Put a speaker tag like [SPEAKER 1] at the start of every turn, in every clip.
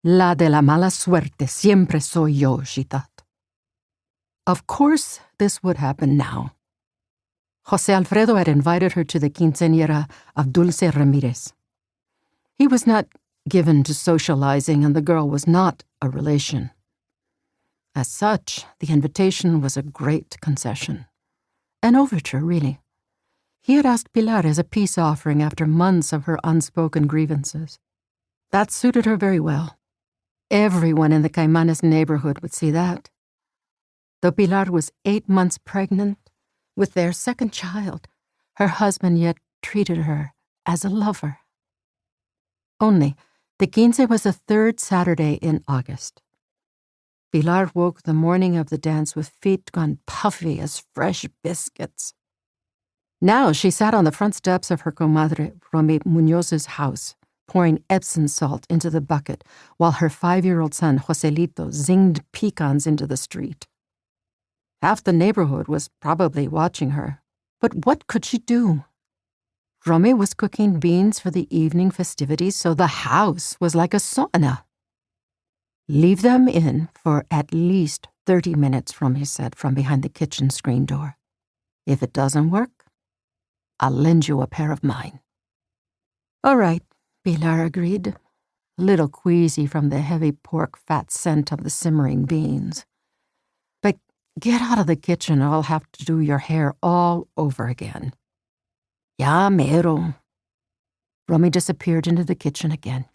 [SPEAKER 1] La de la mala suerte siempre soy yo, she thought. Of course, this would happen now. José Alfredo had invited her to the quinceañera of Dulce Ramirez. He was not given to socializing, and the girl was not a relation. As such, the invitation was a great concession. An overture, really. He had asked Pilar as a peace offering after months of her unspoken grievances. That suited her very well. Everyone in the Caimanes neighborhood would see that. Though Pilar was 8 months pregnant, with their second child, her husband yet treated her as a lover. Only, the quince was the third Saturday in August. Pilar woke the morning of the dance with feet gone puffy as fresh biscuits. Now she sat on the front steps of her comadre Romy Muñoz's house, pouring Epsom salt into the bucket while her 5-year-old son Joselito zinged pecans into the street. Half the neighborhood was probably watching her, but what could she do? Romy was cooking beans for the evening festivities, so the house was like a sauna. Leave them in for at least 30 minutes, Romy said from behind the kitchen screen door. If it doesn't work, I'll lend you a pair of mine. All right, Pilar agreed, a little queasy from the heavy pork fat scent of the simmering beans. But get out of the kitchen or I'll have to do your hair all over again. Ya mero. Romy disappeared into the kitchen again.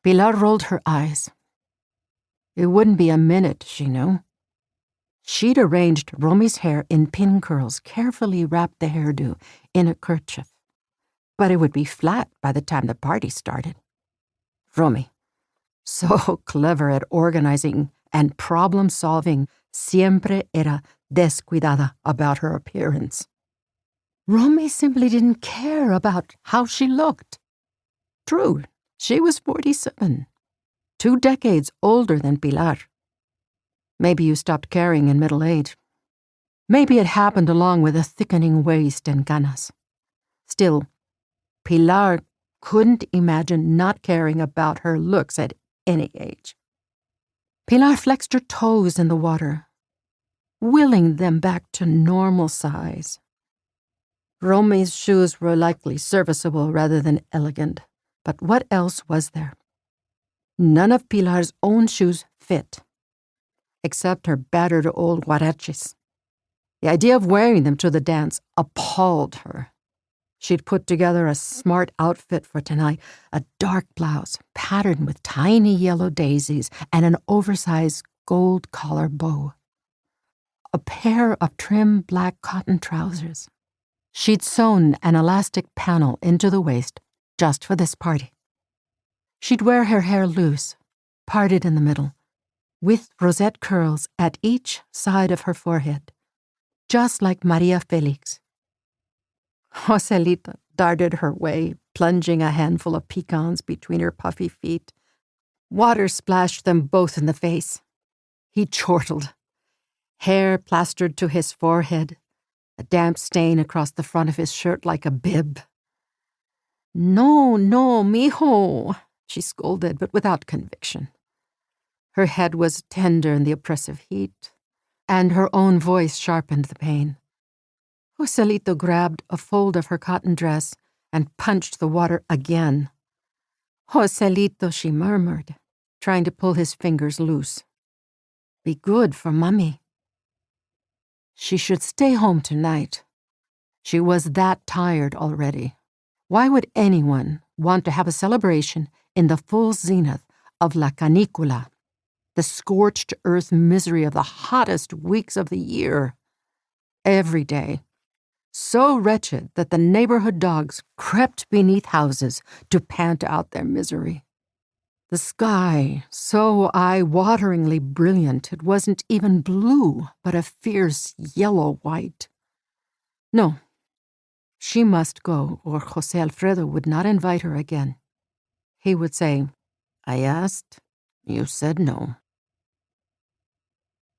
[SPEAKER 1] Pilar rolled her eyes. It wouldn't be a minute, she knew. She'd arranged Romy's hair in pin curls, carefully wrapped the hairdo in a kerchief. But it would be flat by the time the party started. Romy, so clever at organizing and problem-solving, siempre era descuidada about her appearance. Romy simply didn't care about how she looked. True, she was 47, 2 decades older than Pilar. Maybe you stopped caring in middle age. Maybe it happened along with a thickening waist and canas. Still, Pilar couldn't imagine not caring about her looks at any age. Pilar flexed her toes in the water, willing them back to normal size. Romy's shoes were likely serviceable rather than elegant, but what else was there? None of Pilar's own shoes fit, except her battered old huaraches. The idea of wearing them to the dance appalled her. She'd put together a smart outfit for tonight, a dark blouse patterned with tiny yellow daisies and an oversized gold collar bow. A pair of trim black cotton trousers. She'd sewn an elastic panel into the waist just for this party. She'd wear her hair loose, parted in the middle, with rosette curls at each side of her forehead, just like Maria Felix. Joselito darted her way, plunging a handful of pecans between her puffy feet. Water splashed them both in the face. He chortled, hair plastered to his forehead, a damp stain across the front of his shirt like a bib. No, mijo, she scolded, but without conviction. Her head was tender in the oppressive heat, and her own voice sharpened the pain. Joselito grabbed a fold of her cotton dress and punched the water again. Joselito, she murmured, trying to pull his fingers loose. Be good for Mommy. She should stay home tonight. She was that tired already. Why would anyone want to have a celebration in the full zenith of La Canicula, the scorched earth misery of the hottest weeks of the year? Every day, so wretched that the neighborhood dogs crept beneath houses to pant out their misery. The sky, so eye-wateringly brilliant it wasn't even blue, but a fierce yellow-white. No, she must go, or José Alfredo would not invite her again. He would say, I asked, you said no.